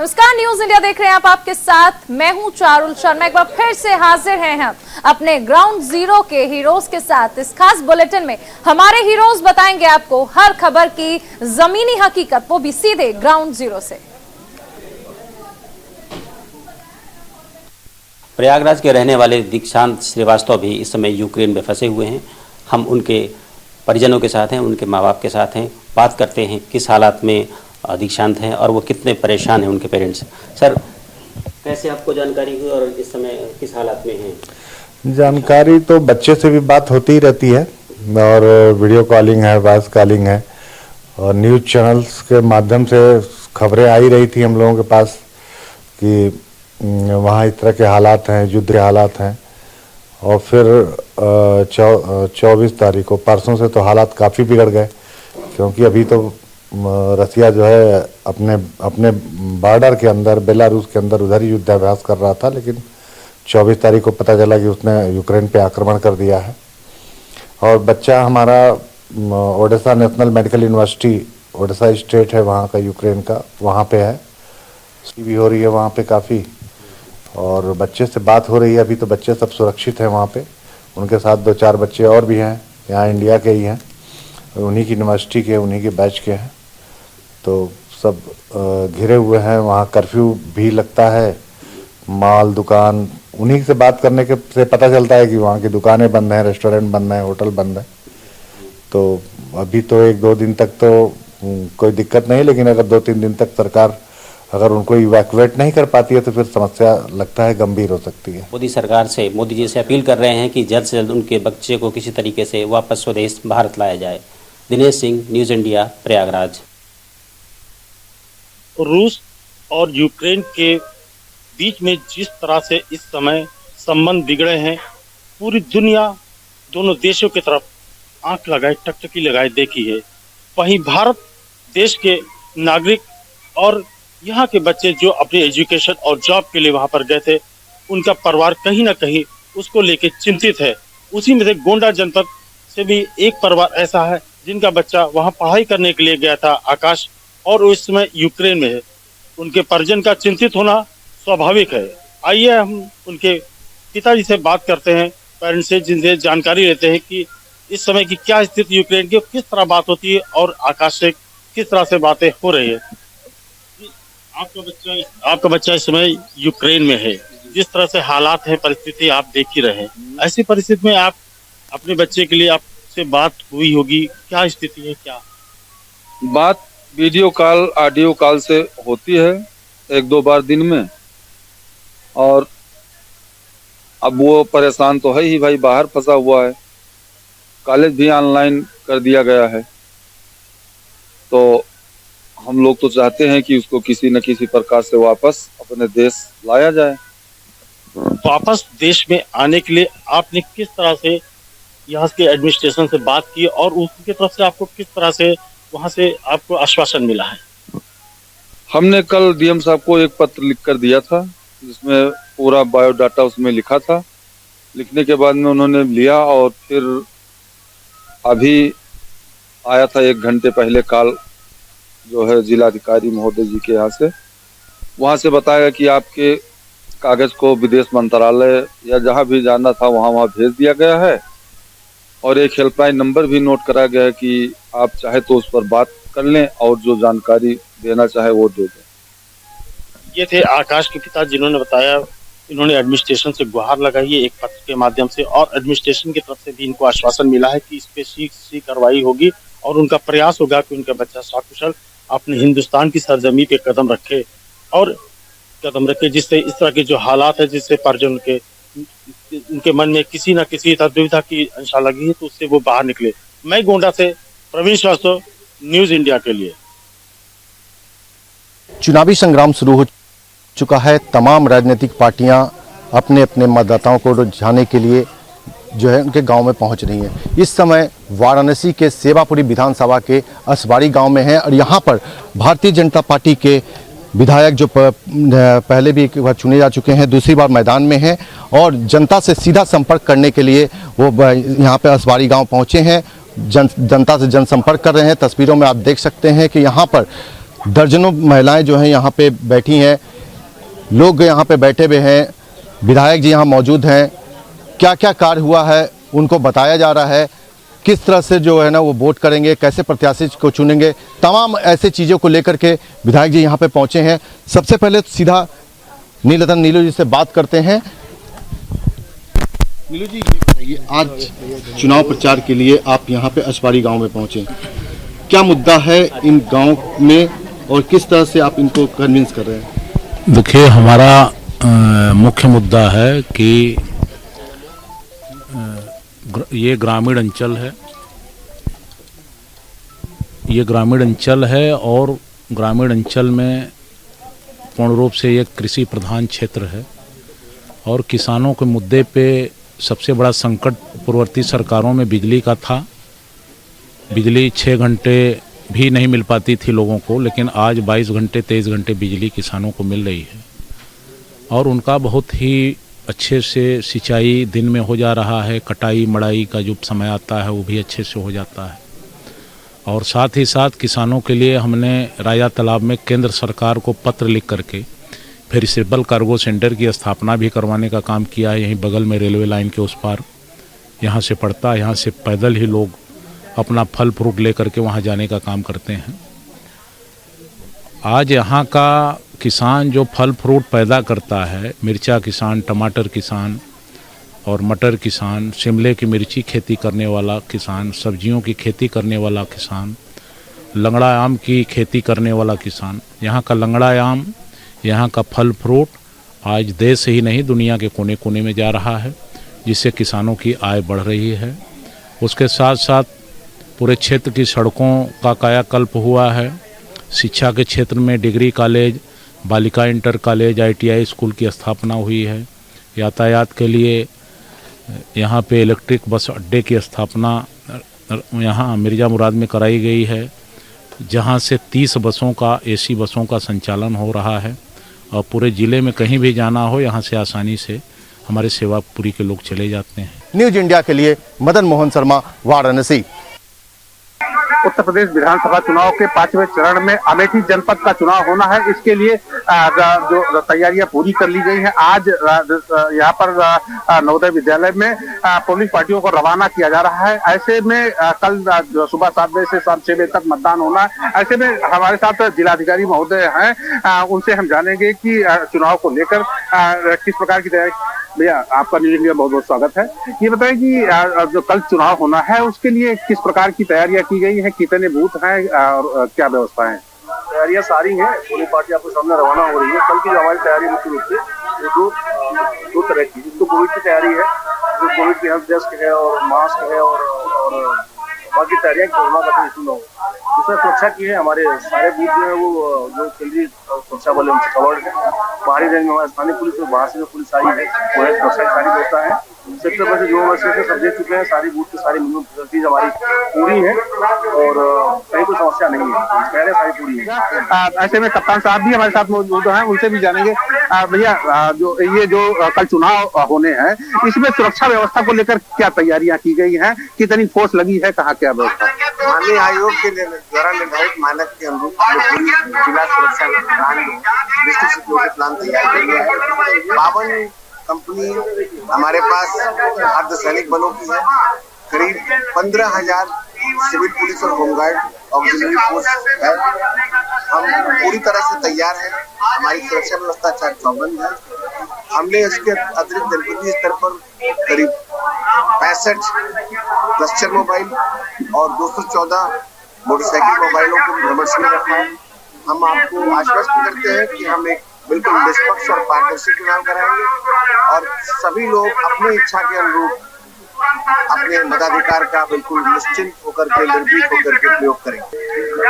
नमस्कार, news India देख रहे हैं आप। आपके साथ मैं हूं चारुल शर्मा। एक बार फिर से हाजिर हैं हम अपने ग्राउंड जीरो के हीरोज के साथ। इस खास बुलेटिन में हमारे हीरोज बताएंगे आपको हर खबर की जमीनी हकीकत, वो भी सीधे ग्राउंड जीरो से। प्रयागराज के रहने वाले दीक्षांत श्रीवास्तव भी इस समय यूक्रेन में फंसे हुए हैं। हम उनके परिजनों के साथ हैं, उनके माँ बाप के साथ हैं। बात करते हैं किस हालात में दीक्षांत हैं और वो कितने परेशान हैं उनके पेरेंट्स। सर, कैसे आपको जानकारी हुई और इस समय किस हालात में हैं? जानकारी तो बच्चे से भी बात होती ही रहती है और वीडियो कॉलिंग है, वॉइस कॉलिंग है और न्यूज़ चैनल्स के माध्यम से खबरें आई रही थी हम लोगों के पास कि वहाँ इस तरह के हालात हैं, युद्ध के हालात हैं। और फिर 24 तारीख को, परसों से तो हालात काफ़ी बिगड़ गए, क्योंकि अभी तो रसिया जो है अपने बॉर्डर के अंदर, बेलारूस के अंदर उधर ही युद्धाभ्यास कर रहा था। लेकिन 24 तारीख को पता चला कि उसने यूक्रेन पे आक्रमण कर दिया है। और बच्चा हमारा Odisha national medical university, Odisha state है वहाँ का, यूक्रेन का, वहाँ पे है। उसकी भी हो रही है वहाँ पे काफ़ी, और बच्चे से बात हो रही है। अभी तो बच्चे सब सुरक्षित हैं वहाँ पे। उनके साथ 2-4 बच्चे और भी हैं, यहाँ इंडिया के ही हैं, उन्हीं की यूनिवर्सिटी के, उन्हीं के बैच के हैं। तो सब घिरे हुए हैं। वहाँ कर्फ्यू भी लगता है, माल दुकान, उन्हीं से बात करने के से पता चलता है कि वहाँ की दुकानें बंद हैं, रेस्टोरेंट बंद हैं, होटल बंद हैं। तो अभी तो 1-2 दिन तक तो कोई दिक्कत नहीं, लेकिन अगर 2-3 दिन तक सरकार अगर उनको इवैक्यूएट नहीं कर पाती है तो फिर समस्या लगता है गंभीर हो सकती है। मोदी सरकार से, मोदी जी से अपील कर रहे हैं कि जल्द से जल्द उनके बच्चे को किसी तरीके से वापस स्वदेश भारत लाया जाए। Dinesh Singh, news India, Prayagraj. रूस और यूक्रेन के बीच में जिस तरह से इस समय संबंध बिगड़े हैं, पूरी दुनिया दोनों देशों की तरफ आंख लगाए, टकटकी लगाए देखी है। वहीं भारत देश के नागरिक और यहाँ के बच्चे जो अपने एजुकेशन और जॉब के लिए वहाँ पर गए थे, उनका परिवार कहीं ना कहीं उसको लेके चिंतित है। उसी में से गोंडा जनपद से भी एक परिवार ऐसा है जिनका बच्चा वहाँ पढ़ाई करने के लिए गया था, आकाश, और इस समय यूक्रेन में है। उनके परिजन का चिंतित होना स्वाभाविक है। आइए हम उनके पिताजी से बात करते हैं, पेरेंट्स से, जिनसे जानकारी लेते हैं कि इस समय की क्या स्थिति यूक्रेन की, किस तरह बात होती है और आकाश से किस तरह से बातें हो रही है। आपका बच्चा इस समय यूक्रेन में है, जिस तरह से हालात है, परिस्थिति आप देख ही रहे हैं। ऐसी परिस्थिति में आप अपने बच्चे के लिए आपसे बात हुई होगी, क्या स्थिति है? क्या बात वीडियो कॉल, ऑडियो कॉल से होती है 1-2 बार दिन में। और अब वो परेशान तो है ही भाई, बाहर फंसा हुआ है, कॉलेज भी ऑनलाइन कर दिया गया है। तो हम लोग तो चाहते हैं कि उसको किसी न किसी प्रकार से वापस अपने देश लाया जाए। वापस देश में आने के लिए आपने किस तरह से यहाँ के एडमिनिस्ट्रेशन से बात की और उनकी तरफ से आपको किस तरह से वहाँ से आपको आश्वासन मिला है? हमने कल डीएम साहब को एक पत्र लिख कर दिया था, जिसमें पूरा बायोडाटा उसमें लिखा था। लिखने के बाद में उन्होंने लिया और फिर अभी आया था 1 घंटे पहले कॉल, जो है जिलाधिकारी महोदय जी के यहाँ से। वहाँ से बताया कि आपके कागज को विदेश मंत्रालय या जहाँ भी जाना था वहाँ भेज दिया गया है, और एक हेल्पलाइन नंबर भी नोट करा गया है कि आप चाहे तो उस पर बात कर लें और जो जानकारी देना चाहे वो दे दें। ये थे आकाश के पिता, जिन्होंने बताया इन्होंने एडमिनिस्ट्रेशन से गुहार लगाई है एक पत्र के माध्यम से, और एडमिनिस्ट्रेशन की तरफ से भी इनको आश्वासन मिला है कि इस पे सी कार्रवाई होगी और उनका प्रयास होगा कि उनका बच्चा सकुशल अपने हिंदुस्तान की सरजमी पे कदम रखे, जिससे इस तरह के जो हालात है, जिससे परिजन के उनके मन में किसी न किसी तरह दुविधा की अंशा लगी है, तो उससे वो बाहर निकले। मैं गोंडा से प्रवीण श्रीवास्तव, न्यूज इंडिया के लिए। चुनावी संग्राम शुरू हो चुका है। तमाम राजनीतिक पार्टियां अपने अपने मतदाताओं को रिझाने के लिए जो है उनके गांव में पहुंच रही हैं। इस समय वाराणसी के सेवापुरी विधानसभा के असबाड़ी गांव में हैं और यहां पर भारतीय जनता पार्टी के विधायक जो पहले भी एक बार चुने जा चुके हैं, दूसरी बार मैदान में हैं और जनता से सीधा संपर्क करने के लिए वो यहाँ पे असबाड़ी गांव पहुँचे हैं। जनता से जनसंपर्क कर रहे हैं। तस्वीरों में आप देख सकते हैं कि यहाँ पर दर्जनों महिलाएं जो हैं यहाँ पे बैठी हैं, लोग यहाँ पे बैठे हुए हैं, विधायक जी यहाँ मौजूद हैं। क्या क्या कार्य हुआ है उनको बताया जा रहा है, किस तरह से जो है ना वो वोट करेंगे, कैसे प्रत्याशी को चुनेंगे, तमाम ऐसे चीज़ों को लेकर के विधायक जी यहाँ पे पहुँचे हैं। सबसे पहले सीधा नीलतन नीलू जी से बात करते हैं। नीलू जी, ये बताइए, आज चुनाव प्रचार के लिए आप यहाँ पे अछवाड़ी गांव में पहुँचे, क्या मुद्दा है इन गांव में और किस तरह से आप इनको कन्विंस कर रहे हैं? देखिए, हमारा मुख्य मुद्दा है कि ये ग्रामीण अंचल है, ये ग्रामीण अंचल है और ग्रामीण अंचल में पूर्ण रूप से ये कृषि प्रधान क्षेत्र है और किसानों के मुद्दे पे सबसे बड़ा संकट पूर्ववर्ती सरकारों में बिजली का था। बिजली 6 घंटे भी नहीं मिल पाती थी लोगों को, लेकिन आज 22 घंटे 23 घंटे बिजली किसानों को मिल रही है और उनका बहुत ही अच्छे से सिंचाई दिन में हो जा रहा है। कटाई मड़ाई का जो समय आता है वो भी अच्छे से हो जाता है और साथ ही साथ किसानों के लिए हमने राजा तालाब में केंद्र सरकार को पत्र लिख करके फिर सिर्बल कार्गो सेंटर की स्थापना भी करवाने का काम किया है। यहीं बगल में रेलवे लाइन के उस पार यहाँ से पड़ता है, यहाँ से पैदल ही लोग अपना फल फ्रूट ले करके वहाँ जाने का काम करते हैं। आज यहाँ का किसान जो फल फ्रूट पैदा करता है, मिर्चा किसान, टमाटर किसान और मटर किसान, शिमले की मिर्ची खेती करने वाला किसान, सब्जियों की खेती करने वाला किसान, लंगड़ा आम की खेती करने वाला किसान, यहाँ का लंगड़ा आम, यहाँ का फल फ्रूट आज देश ही नहीं दुनिया के कोने कोने में जा रहा है, जिससे किसानों की आय बढ़ रही है। उसके साथ साथ पूरे क्षेत्र की सड़कों का कायाकल्प हुआ है। शिक्षा के क्षेत्र में डिग्री कॉलेज, बालिका इंटर कॉलेज, ITI स्कूल की स्थापना हुई है। यातायात के लिए यहाँ पे इलेक्ट्रिक बस अड्डे की स्थापना यहाँ मिर्ज़ा मुराद में कराई गई है, जहाँ से 30 बसों का AC बसों का संचालन हो रहा है और पूरे ज़िले में कहीं भी जाना हो यहाँ से आसानी से हमारे सेवापुरी के लोग चले जाते हैं। न्यूज इंडिया के लिए मदन मोहन शर्मा, वाराणसी। उत्तर प्रदेश विधानसभा चुनाव के 5वें चरण में अमेठी जनपद का चुनाव होना है। इसके लिए जो तैयारियां पूरी कर ली गई हैं। आज यहाँ पर नवोदय विद्यालय में पोलिंग पार्टियों को रवाना किया जा रहा है। ऐसे में कल सुबह 7 बजे से शाम 6 बजे तक मतदान होना है। ऐसे में हमारे साथ जिलाधिकारी महोदय हैं, उनसे हम जानेंगे कि चुनाव को लेकर किस प्रकार की तैयारी। भैया, आपका न्यूज इंडिया बहुत बहुत स्वागत है। ये बताएं कि जो कल चुनाव होना है उसके लिए किस प्रकार की तैयारियां की गई हैं, कितने बूथ हैं और क्या व्यवस्था है? तैयारियां सारी हैं। पोलिंग पार्टी आपके सामने रवाना हो रही है। कल की जो हमारी तैयारी मुख्य रूप से दो तरह की, एक तो कोविड की तैयारी है, जो कोविड के हेल्प डेस्क है और मास्क है और बाकी तैयारियां कोरोना का इशू ना हो। दूसरा सुरक्षा की है। हमारे सारे बूथ जो है वो जो केंद्रीय सुरक्षा बल उनसे कवर्ड है। बाहरी रेंज में हमारी स्थानीय पुलिस और बाहर से जो पुलिस आई है वो है सुरक्षा की सारी व्यवस्था है। सेक्टर पर से जो मसले सब देख चुके हैं। सारी बूथ की सारी मिनिमम फैसिलिटीज हमारी पूरी है और कहीं कोई समस्या नहीं है। पहले सारी पूरी है। ऐसे में कप्तान साहब भी हमारे साथ मौजूद हैं, उनसे भी जानेंगे। भैया, जो कल चुनाव होने हैं इसमें सुरक्षा व्यवस्था को लेकर क्या तैयारियां की गई हैं, कितनी फोर्स लगी है, कहाँ क्या व्यवस्था? माननीय आयोग के द्वारा निर्धारित मानक के अनुरूप पूरी जिला सुरक्षा प्लान, डिस्ट्रिक्ट सिक्योरिटी प्लान तैयार किया गया है। 52 कंपनी हमारे पास अर्धसैनिक बलों की है। करीब 15,000 सिविल पुलिस और होमगार्ड ऑक्सिलरी फोर्स है। हम पूरी तरह से तैयार हैं। हमारी सुरक्षा व्यवस्था चाक चौबंद है। हमने इसके अतिरिक्त जनपदीय स्तर पर करीब 65 क्लस्टर मोबाइल और 214 मोटरसाइकिल मोबाइलों को भ्रमण में रखा है। हम आपको आश्वस्त करते हैं कि हम एक बिल्कुल निष्पक्ष और पारदर्शी चुनाव कराएंगे और सभी लोग अपनी इच्छा के अनुरूप अपने मताधिकार का बिल्कुल निश्चिंत होकर के, निर्भीक होकर के प्रयोग करेंगे।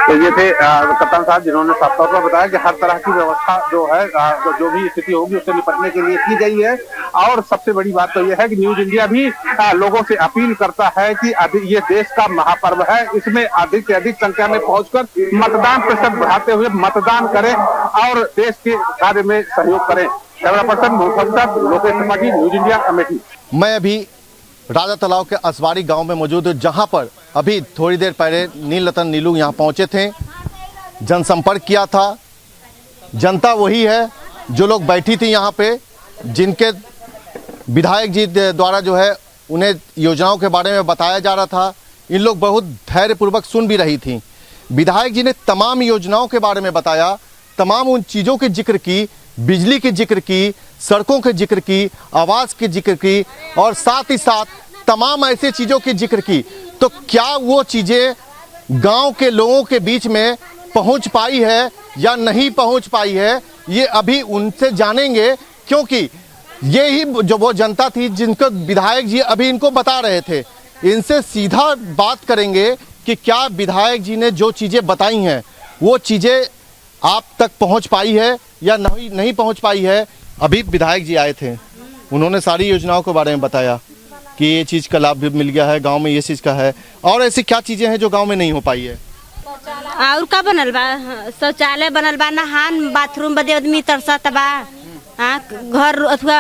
तो ये थे कप्तान साहब, जिन्होंने साफ तौर पर बताया कि हर तरह की व्यवस्था जो है, जो भी स्थिति होगी उससे निपटने के लिए की गई है। और सबसे बड़ी बात तो यह है कि न्यूज इंडिया भी लोगों से अपील करता है कि ये देश का महापर्व है, इसमें अधिक से अधिक संख्या में पहुंचकर मतदान प्रतिशत बढ़ाते हुए मतदान करें और देश के कार्य में सहयोग करें। Camera person Lokesh Tripathi, news India, Amethi. मैं अभी राजा तालाब के असवाड़ी गांव में मौजूद हूँ, जहां पर अभी थोड़ी देर पहले नीलतन नीलू यहां पहुंचे थे। जनसंपर्क किया था। जनता वही है जो लोग बैठी थी यहाँ पे, जिनके विधायक जी द्वारा जो है उन्हें योजनाओं के बारे में बताया जा रहा था। इन लोग बहुत धैर्यपूर्वक सुन भी रही थी। विधायक जी ने तमाम योजनाओं के बारे में बताया, तमाम उन चीज़ों के जिक्र की, बिजली के जिक्र की, सड़कों के जिक्र की, आवास के जिक्र की और साथ ही साथ तमाम ऐसे चीज़ों के जिक्र की। तो क्या वो चीज़ें गांव के लोगों के बीच में पहुंच पाई है या नहीं पहुंच पाई है, ये अभी उनसे जानेंगे, क्योंकि ये ही जो वो जनता थी जिनको विधायक जी अभी इनको बता रहे थे। इनसे सीधा बात करेंगे कि क्या विधायक जी ने जो चीज़ें बताई हैं वो चीज़ें आप तक पहुंच पाई है या नहीं पहुंच पाई है। अभी विधायक जी आए थे, उन्होंने सारी योजनाओं के बारे में बताया कि ये चीज़ का लाभ भी मिल गया है, गांव में ये चीज़ का है, और ऐसी क्या चीज़ें हैं जो गांव में नहीं हो पाई है। और का बनल बा, शौचालय बनल बा, नहान बाथरूम बदे आदमी तरसत बा, घर अथवा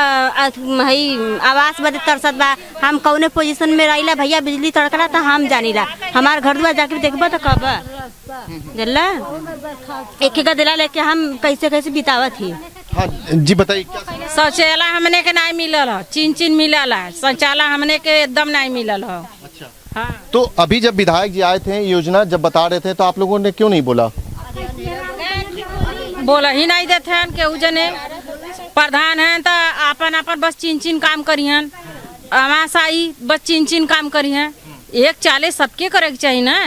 आवास बदे तरसत बा। हम कौने पोजीशन में रहिला भैया, बिजली तड़कला तो हम जानीला, हमार घर दुआर जाके देखबो तो कब जल्ला एक दिला लेके हम कैसे कैसे बितावत ही। हाँ जी बताइए। शौचालय हमने के नहीं मिलल है, चिन मिलल है, शौचालय हमने के एकदम नहीं मिलल है। अच्छा हाँ। तो अभी जब विधायक जी आए थे योजना जब बता रहे थे तो आप लोगों ने क्यों नहीं बोला? बोला ही नहीं देते हैं केहू जने प्रधान है तो अपन अपन बस चिन काम करियन, आमाशाही बस चिन काम करियन। एक चाले सबके करे के चाहिए ना,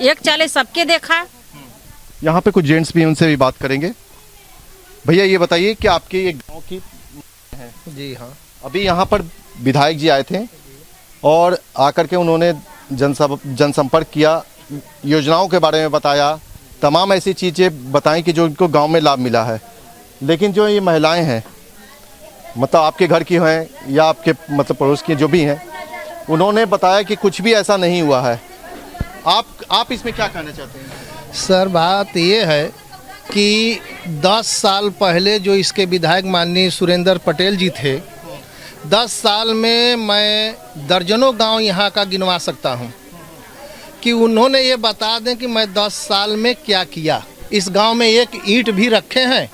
एक चाले सबके देखा। यहाँ पे कुछ जेंट्स भी, उनसे भी बात करेंगे। भैया ये बताइए कि आपके ये गांव की है? जी हाँ। अभी यहाँ पर विधायक जी आए थे और आकर के उन्होंने जनसंपर्क किया, योजनाओं के बारे में बताया, तमाम ऐसी चीज़ें बताई कि जो इनको गांव में लाभ मिला है। लेकिन जो ये महिलाएं हैं, मतलब आपके घर की हैं या आपके मतलब पड़ोस की जो भी हैं, उन्होंने बताया कि कुछ भी ऐसा नहीं हुआ है। आप इसमें क्या कहना चाहते हैं? सर बात ये है कि 10 साल पहले जो इसके विधायक माननीय सुरेंद्र पटेल जी थे, 10 साल में मैं दर्जनों गांव यहाँ का गिनवा सकता हूँ कि उन्होंने ये बता दें कि मैं 10 साल में क्या किया। इस गांव में एक ईंट भी रखे हैं।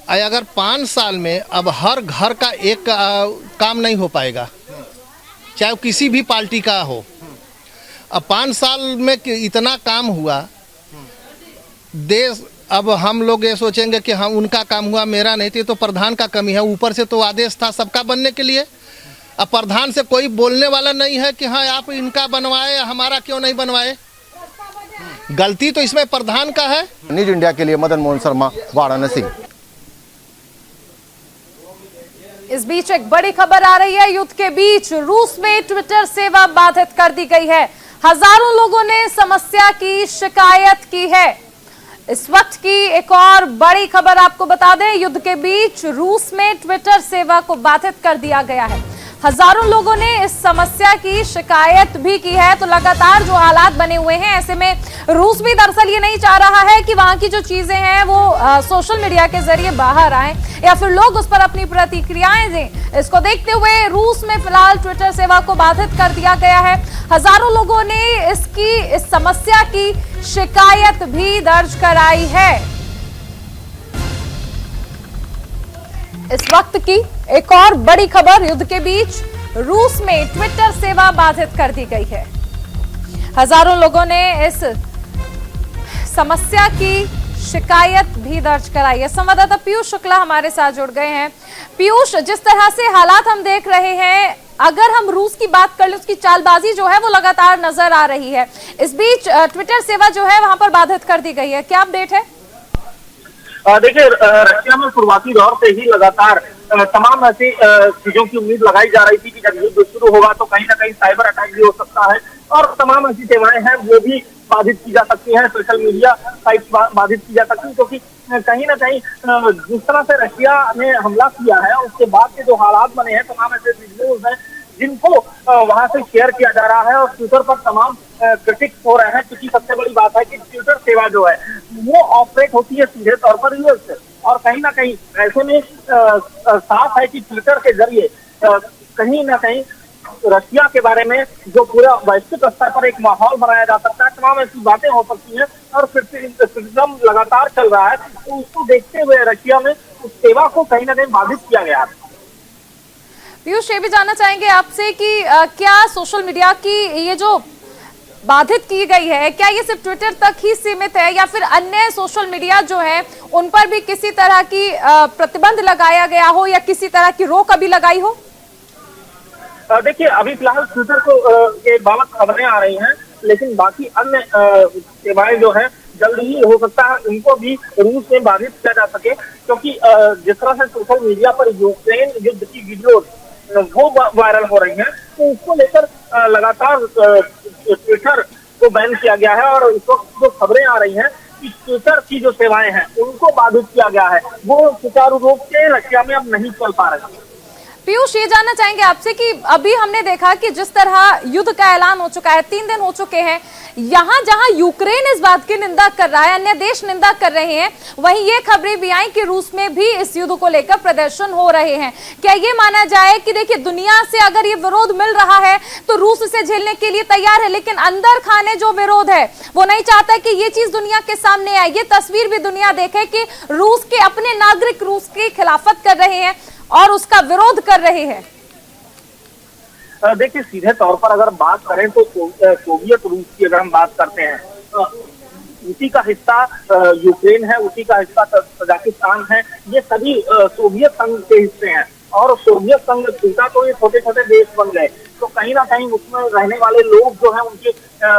अगर 5 साल में अब हर घर का एक काम नहीं हो पाएगा, चाहे किसी भी पार्टी का हो। अब 5 साल में इतना काम हुआ, देश अब हम लोग ये सोचेंगे कि हम उनका काम हुआ मेरा नहीं थी, तो प्रधान का कमी है। ऊपर से तो आदेश था सबका बनने के लिए। अब प्रधान से कोई बोलने वाला नहीं है कि हाँ आप इनका बनवाए, हमारा क्यों नहीं बनवाए। गलती तो इसमें प्रधान का है। न्यूज इंडिया के लिए मदन मोहन शर्मा, वाराणसी। इस बीच एक बड़ी खबर आ रही है। युद्ध के बीच रूस में ट्विटर सेवा बाधित कर दी गई है। हजारों लोगों ने समस्या की शिकायत की है। इस वक्त की एक और बड़ी खबर आपको बता दें, युद्ध के बीच रूस में ट्विटर सेवा को बाधित कर दिया गया है। हजारों लोगों ने इस समस्या की शिकायत भी की है। तो लगातार जो हालात बने हुए हैं, ऐसे में रूस भी दरअसल ये नहीं चाह रहा है कि वहां की जो चीजें हैं वो सोशल मीडिया के जरिए बाहर आए या फिर लोग उस पर अपनी प्रतिक्रियाएं दें। इसको देखते हुए रूस में फिलहाल ट्विटर सेवा को बाधित कर दिया गया है। हजारों लोगों ने इस समस्या की शिकायत भी दर्ज कराई है। इस वक्त की एक और बड़ी खबर, युद्ध के बीच रूस में ट्विटर सेवा बाधित कर दी गई है। हजारों लोगों ने इस समस्या की शिकायत भी दर्ज कराई है। संवाददाता पीयूष शुक्ला हमारे साथ जुड़ गए हैं। पीयूष, जिस तरह से हालात हम देख रहे हैं, अगर हम रूस की बात कर लें, उसकी चालबाजी जो है वो लगातार नजर आ रही है। इस बीच ट्विटर सेवा जो है वहां पर बाधित कर दी गई है, क्या अपडेट है? देखिए, रशिया में शुरुआती दौर से ही लगातार तमाम ऐसी चीजों की उम्मीद लगाई जा रही थी कि जब युद्ध शुरू होगा तो कहीं ना कहीं साइबर अटैक भी हो सकता है और तमाम ऐसी सेवाएं हैं वो भी बाधित की जा सकती हैं, सोशल मीडिया साइट बाधित की जा सकती है, क्योंकि कहीं ना कहीं जिस तरह से रशिया ने हमला किया है उसके बाद के जो हालात बने हैं, तमाम ऐसे वीडियोज हैं जिनको वहां से शेयर किया जा रहा है और ट्विटर पर तमाम क्रिटिक्स हो रहे हैं। क्योंकि सबसे बड़ी बात है कि ट्विटर सेवा जो है वो ऑपरेट होती है सीधे तौर पर यूएस से, और कहीं ना कहीं ऐसे में साफ है कि ट्विटर के जरिए कहीं ना कहीं रशिया के बारे में जो पूरा वैश्विक स्तर पर एक माहौल बनाया जा सकता है, तमाम ऐसी बातें हो सकती हैं और क्रिटिसिज्म लगातार चल रहा है, तो उसको देखते हुए रशिया में उस सेवा को कहीं ना कहीं बाधित किया गया है। पीयूष, ये भी जानना चाहेंगे आपसे कि क्या सोशल मीडिया की ये जो बाधित की गई है, क्या ये सिर्फ ट्विटर तक ही सीमित है या फिर अन्य सोशल मीडिया जो है उन पर भी किसी तरह की प्रतिबंध लगाया गया हो या किसी तरह की रोक अभी लगाई हो? देखिए, अभी फिलहाल ट्विटर को के बाबत खबरें आ रही हैं, लेकिन बाकी अन्य सेवाएं जो है जल्द ही हो सकता है उनको भी रूस में बाधित किया जा सके, क्योंकि जिस तरह से सोशल मीडिया पर यूक्रेन युद्ध की वीडियो वो वायरल हो रही हैं, तो उसको लेकर लगातार ट्विटर को बैन किया गया है और इस वक्त जो खबरें आ रही हैं कि ट्विटर की जो सेवाएं हैं उनको बाधित किया गया है, वो सुचारू रूप से रशिया में अब नहीं चल पा रही। पीयूष, ये जानना चाहेंगे आपसे कि अभी हमने देखा कि जिस तरह युद्ध का ऐलान हो चुका है, 3 दिन हो चुके हैं, यहाँ जहाँ यूक्रेन इस बात की निंदा कर रहा है, अन्य देश निंदा कर रहे हैं, वहीं ये खबरें भी आई कि रूस में भी इस युद्ध को लेकर प्रदर्शन हो रहे हैं। क्या ये माना जाए कि देखिए, दुनिया से अगर ये विरोध मिल रहा है तो रूस इसे झेलने के लिए तैयार है, लेकिन अंदर खाने जो विरोध है वो नहीं चाहता कि ये चीज दुनिया के सामने आए, ये तस्वीर भी दुनिया देखे कि रूस के अपने नागरिक रूस की खिलाफत कर रहे हैं और उसका विरोध कर रहे हैं। देखिए, सीधे तौर पर अगर बात करें तो सोवियत रूस की अगर हम बात करते हैं, उसी का हिस्सा यूक्रेन है, उसी का हिस्सा तजाकिस्तान है, ये सभी सोवियत संघ के हिस्से हैं और सोवियत संघ टूटा तो ये छोटे छोटे देश बन गए, तो कहीं ना कहीं उसमें रहने वाले लोग जो हैं उनके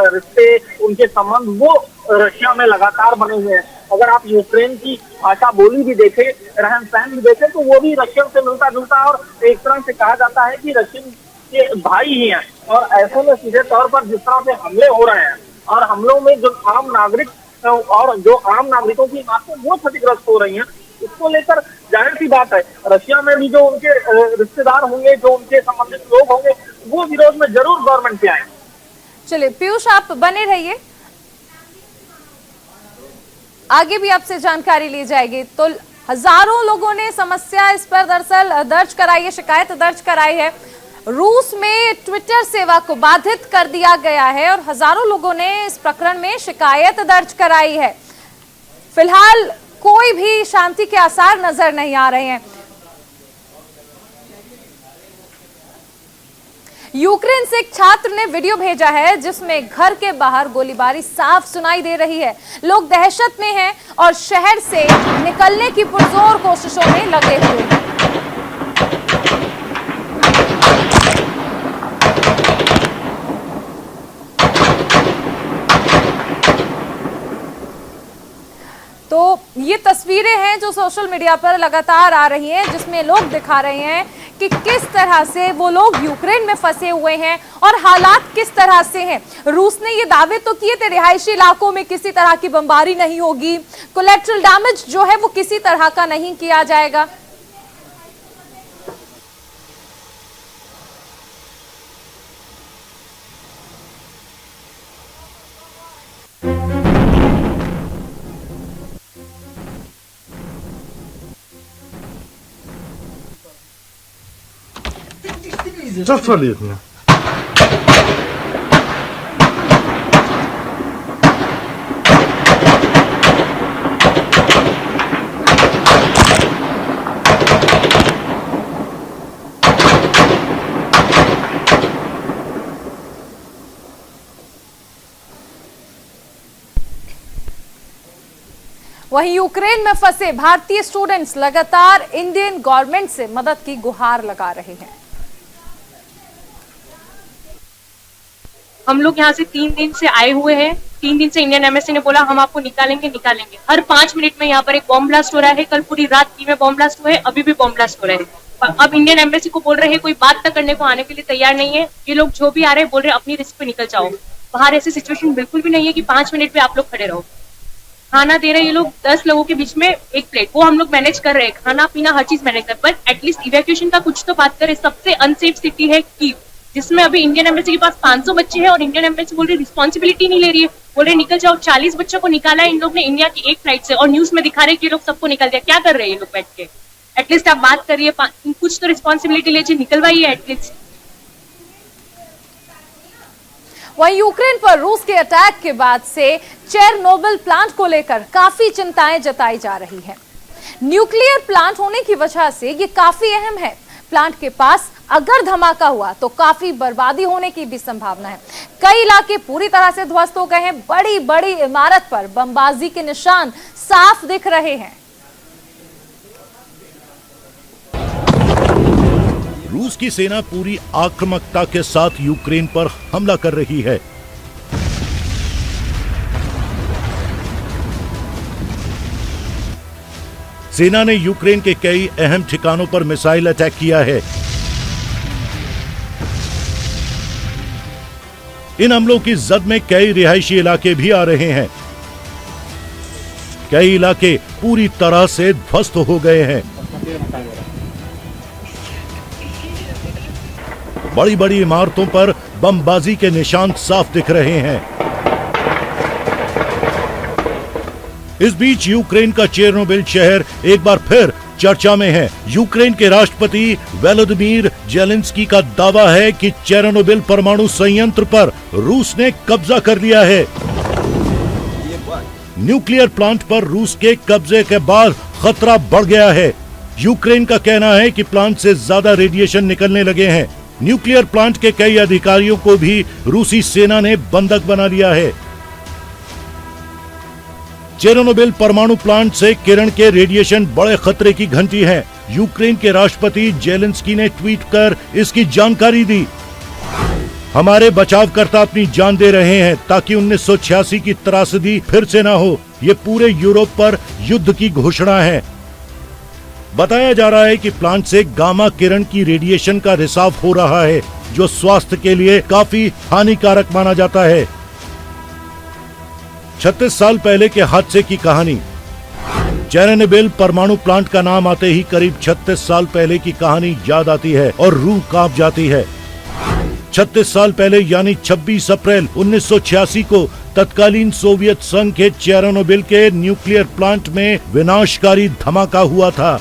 रिश्ते, उनके संबंध वो रशिया में लगातार बने हुए हैं। अगर आप यूक्रेन की भाषा बोली भी देखें, रहन सहन भी देखें, तो वो भी रशियन से मिलता जुलता और एक तरह से कहा जाता है कि रशियन के भाई ही हैं। और ऐसे में सीधे तौर पर जिस तरह से हमले हो रहे हैं और हमलों में जो आम नागरिक और जो आम नागरिकों की बातें वो क्षतिग्रस्त हो रही हैं, इसको लेकर जाहिर सी बात है रशिया में भी जो उनके रिश्तेदार होंगे, जो उनके संबंधित लोग होंगे, वो विरोध में जरूर गवर्नमेंट पे आए। चलिए पीयूष, आप बने रहिए, आगे भी आपसे जानकारी ली जाएगी। तो हजारों लोगों ने समस्या इस पर दरअसल दर्ज कराई है, शिकायत दर्ज कराई है। रूस में ट्विटर सेवा को बाधित कर दिया गया है और हजारों लोगों ने इस प्रकरण में शिकायत दर्ज कराई है। फिलहाल कोई भी शांति के आसार नजर नहीं आ रहे हैं। यूक्रेन से एक छात्र ने वीडियो भेजा है जिसमें घर के बाहर गोलीबारी साफ सुनाई दे रही है। लोग दहशत में हैं और शहर से निकलने की पुरजोर कोशिशों में लगे हुए हैं। तो ये तस्वीरें हैं जो सोशल मीडिया पर लगातार आ रही हैं, जिसमें लोग दिखा रहे हैं कि किस तरह से वो लोग यूक्रेन में फंसे हुए हैं और हालात किस तरह से हैं। रूस ने ये दावे तो किए थे रिहायशी इलाकों में किसी तरह की बमबारी नहीं होगी, कोलैटरल डैमेज जो है वो किसी तरह का नहीं किया जाएगा। Das verliert mir. वहीं यूक्रेन में फंसे भारतीय स्टूडेंट्स लगातार इंडियन गवर्नमेंट से मदद की गुहार लगा रहे हैं। हम लोग यहाँ से 3 दिन से आए हुए हैं। 3 दिन से इंडियन एम्बेसी ने बोला हम आपको निकालेंगे। हर 5 मिनट में यहाँ पर एक बॉम्ब ब्लास्ट हो रहा है। कल पूरी रात में बॉम्ब ब्लास्ट हुआ है, अभी भी बॉम्ब ब्लास्ट हो रहा है। अब इंडियन एम्बेसी को बोल रहे हैं कोई बात तक करने को आने के लिए तैयार नहीं है। ये लोग जो भी आ रहे हैं बोल रहे हैं अपनी रिस्क पे निकल जाओ। बाहर ऐसी सिचुएशन बिल्कुल भी नहीं है कि 5 मिनट पे आप लोग खड़े रहो। खाना दे रहे हैं ये लोग 10 लोगों के बीच में 1 प्लेट, वो हम लोग मैनेज कर रहे हैं। खाना पीना हर चीज मैनेज कर, बट एटलीस्ट इवैक्यूएशन का कुछ तो बात करें। सबसे अनसेफ सिटी है कीव, जिसमें अभी इंडियन एम्बेसी के पास 500 बच्चे हैं और इंडियन एम्बेसी बोल रही रिस्पॉन्सिबिलिटी नहीं ले रही है। बोल रहे निकल जाओ। 40 बच्चों को निकाला है इन लोग ने इंडिया की एक फ्लाइट से और न्यूज में दिखा रहे कि ये लोग सबको निकल दिया। क्या कर रहे हैं ये लोग बैठ के? एटलीस्ट आप बात करिए, कुछ तो रिस्पॉन्सिबिलिटी लीजिए, निकलवाइए एटलीस्ट। वहीं यूक्रेन पर रूस के अटैक के बाद से चेरनोबिल प्लांट को लेकर काफी चिंताएं जताई जा रही है। न्यूक्लियर प्लांट होने की वजह से ये काफी अहम है। प्लांट के पास अगर धमाका हुआ तो काफी बर्बादी होने की भी संभावना है। कई इलाके पूरी तरह से ध्वस्त हो गए हैं। बड़ी बड़ी इमारत पर बमबाजी के निशान साफ दिख रहे हैं। रूस की सेना पूरी आक्रामकता के साथ यूक्रेन पर हमला कर रही है। सेना ने यूक्रेन के कई अहम ठिकानों पर मिसाइल अटैक किया है। इन हमलों की जद में कई रिहायशी इलाके भी आ रहे हैं। कई इलाके पूरी तरह से ध्वस्त हो गए हैं। बड़ी बड़ी इमारतों पर बमबाजी के निशान साफ दिख रहे हैं। इस बीच यूक्रेन का चेरनोबिल शहर एक बार फिर चर्चा में है। यूक्रेन के राष्ट्रपति वोलोदिमीर ज़ेलेंस्की का दावा है कि चेरनोबिल परमाणु संयंत्र पर रूस ने कब्जा कर लिया है। न्यूक्लियर प्लांट पर रूस के कब्जे के बाद खतरा बढ़ गया है। यूक्रेन का कहना है कि प्लांट से ज्यादा रेडिएशन निकलने लगे हैं। न्यूक्लियर प्लांट के कई अधिकारियों को भी रूसी सेना ने बंधक बना लिया है। चेरनोबिल परमाणु प्लांट से किरण के रेडिएशन बड़े खतरे की घंटी है। यूक्रेन के राष्ट्रपति ज़ेलेंस्की ने ट्वीट कर इसकी जानकारी दी। हमारे बचावकर्ता अपनी जान दे रहे हैं ताकि 1986 की त्रासदी फिर से ना हो। ये पूरे यूरोप पर युद्ध की घोषणा है। बताया जा रहा है कि प्लांट से गामा किरण की रेडिएशन का रिसाव हो रहा है, जो स्वास्थ्य के लिए काफी हानिकारक माना जाता है। 36 साल पहले के हादसे की कहानी। चेरनोबिल परमाणु प्लांट का नाम आते ही करीब 36 साल पहले की कहानी याद आती है और रूह कांप जाती है। 36 साल पहले यानी 26 अप्रैल 1986 को तत्कालीन सोवियत संघ के चेरनोबिल के न्यूक्लियर प्लांट में विनाशकारी धमाका हुआ था।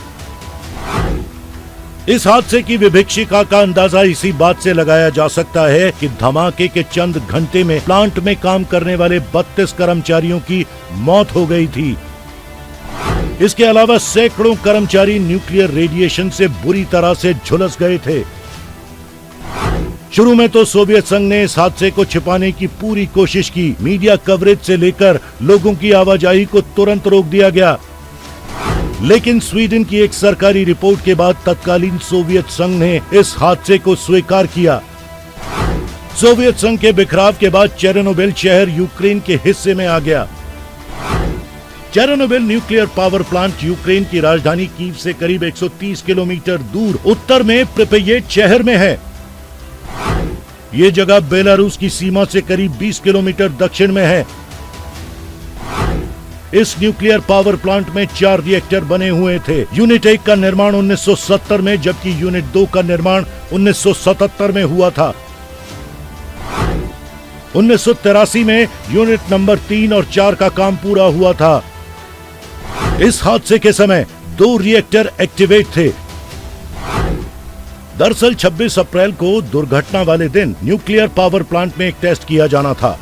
इस हादसे की विभीषिका का अंदाजा इसी बात से लगाया जा सकता है कि धमाके के चंद घंटे में प्लांट में काम करने वाले 32 कर्मचारियों की मौत हो गई थी। इसके अलावा सैकड़ों कर्मचारी न्यूक्लियर रेडिएशन से बुरी तरह से झुलस गए थे। शुरू में तो सोवियत संघ ने इस हादसे को छिपाने की पूरी कोशिश की। मीडिया कवरेज से लेकर लोगों की आवाजाही को तुरंत रोक दिया गया। लेकिन स्वीडन की एक सरकारी रिपोर्ट के बाद तत्कालीन सोवियत संघ ने इस हादसे को स्वीकार किया। सोवियत संघ के बिखराव के बाद चेरनोबिल शहर यूक्रेन के हिस्से में आ गया। Chernobyl nuclear power plant Ukraine की राजधानी कीव से करीब 130 किलोमीटर दूर उत्तर में प्रिपेयेट शहर में है। ये जगह बेलारूस की सीमा से करीब 20 किलोमीटर दक्षिण में है। इस न्यूक्लियर पावर प्लांट में 4 रिएक्टर बने हुए थे। यूनिट 1 का निर्माण 1970 में, जबकि यूनिट 2 का निर्माण 1977 में हुआ था। 1983 में यूनिट नंबर 3 और 4 का काम पूरा हुआ था। इस हादसे के समय 2 रिएक्टर एक्टिवेट थे। दरअसल 26 अप्रैल को दुर्घटना वाले दिन न्यूक्लियर पावर प्लांट में एक टेस्ट किया जाना था।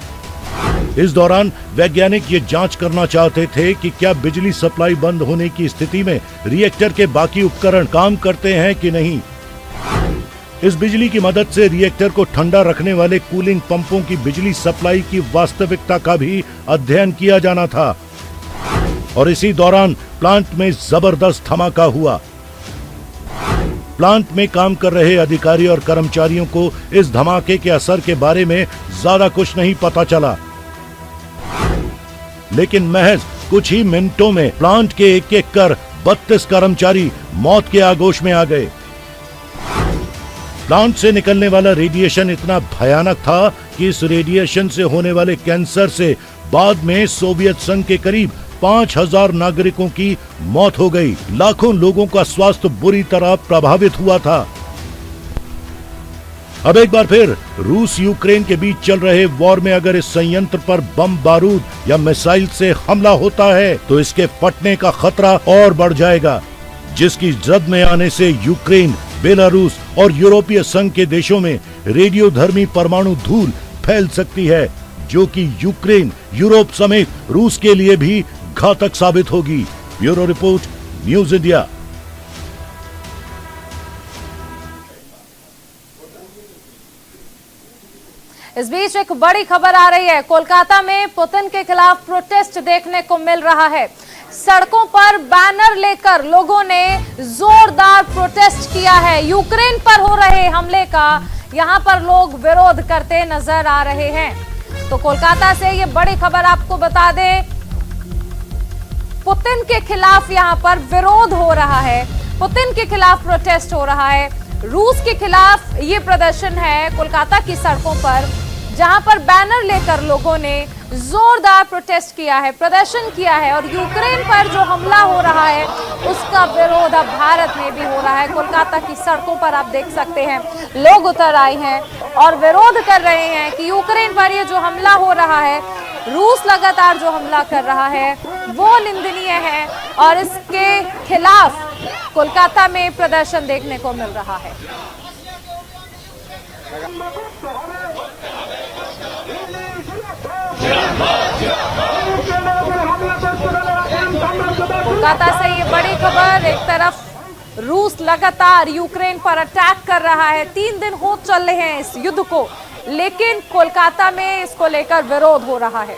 इस दौरान वैज्ञानिक ये जांच करना चाहते थे कि क्या बिजली सप्लाई बंद होने की स्थिति में रिएक्टर के बाकी उपकरण काम करते हैं कि नहीं। इस बिजली की मदद से रिएक्टर को ठंडा रखने वाले कूलिंग पंपों की बिजली सप्लाई की वास्तविकता का भी अध्ययन किया जाना था। और इसी दौरान प्लांट में जबरदस्त धमाका हुआ। प्लांट में काम कर रहे अधिकारी और कर्मचारियों को इस धमाके के असर के बारे में ज्यादा कुछ नहीं पता चला। लेकिन महज कुछ ही मिनटों में प्लांट के एक-एक कर 32 कर्मचारी मौत के आगोश में आ गए। प्लांट से निकलने वाला रेडिएशन इतना भयानक था कि इस रेडिएशन से होने वाले कैंसर से बाद में सोवियत संघ के करीब 5000 नागरिकों की मौत हो गई। लाखों लोगों का स्वास्थ्य बुरी तरह प्रभावित हुआ था। अब एक बार फिर रूस यूक्रेन के बीच चल रहे वॉर में अगर इस संयंत्र पर बम बारूद या मिसाइल से हमला होता है तो इसके फटने का खतरा और बढ़ जाएगा, जिसकी जद में आने से यूक्रेन, बेलारूस और यूरोपीय संघ के देशों में रेडियोधर्मी परमाणु धूल फैल सकती है, जो कि यूक्रेन, यूरोप समेत रूस के लिए भी घातक साबित होगी। Bureau report, news India. इस बीच एक बड़ी खबर आ रही है। कोलकाता में पुतिन के खिलाफ प्रोटेस्ट देखने को मिल रहा है। सड़कों पर बैनर लेकर लोगों ने जोरदार प्रोटेस्ट किया है। यूक्रेन पर हो रहे हमले का यहां पर लोग विरोध करते नजर आ रहे हैं। तो कोलकाता से ये बड़ी खबर आपको बता दें, पुतिन के खिलाफ यहां पर विरोध हो रहा है, पुतिन के खिलाफ प्रोटेस्ट हो रहा है। रूस के खिलाफ ये प्रदर्शन है कोलकाता की सड़कों पर, जहां पर बैनर लेकर लोगों ने जोरदार प्रोटेस्ट किया है, प्रदर्शन किया है। और यूक्रेन पर जो हमला हो रहा है उसका विरोध अब भारत में भी हो रहा है। कोलकाता की सड़कों पर आप देख सकते हैं लोग उतर आए हैं और विरोध कर रहे हैं कि यूक्रेन पर ये जो हमला हो रहा है, रूस लगातार जो हमला कर रहा है वो निंदनीय है और इसके खिलाफ कोलकाता में प्रदर्शन देखने को मिल रहा है। कोलकाता से ये बड़ी खबर। एक तरफ रूस लगातार यूक्रेन पर अटैक कर रहा है, 3 दिन हो चल रहे हैं इस युद्ध को, लेकिन कोलकाता में इसको लेकर विरोध हो रहा है।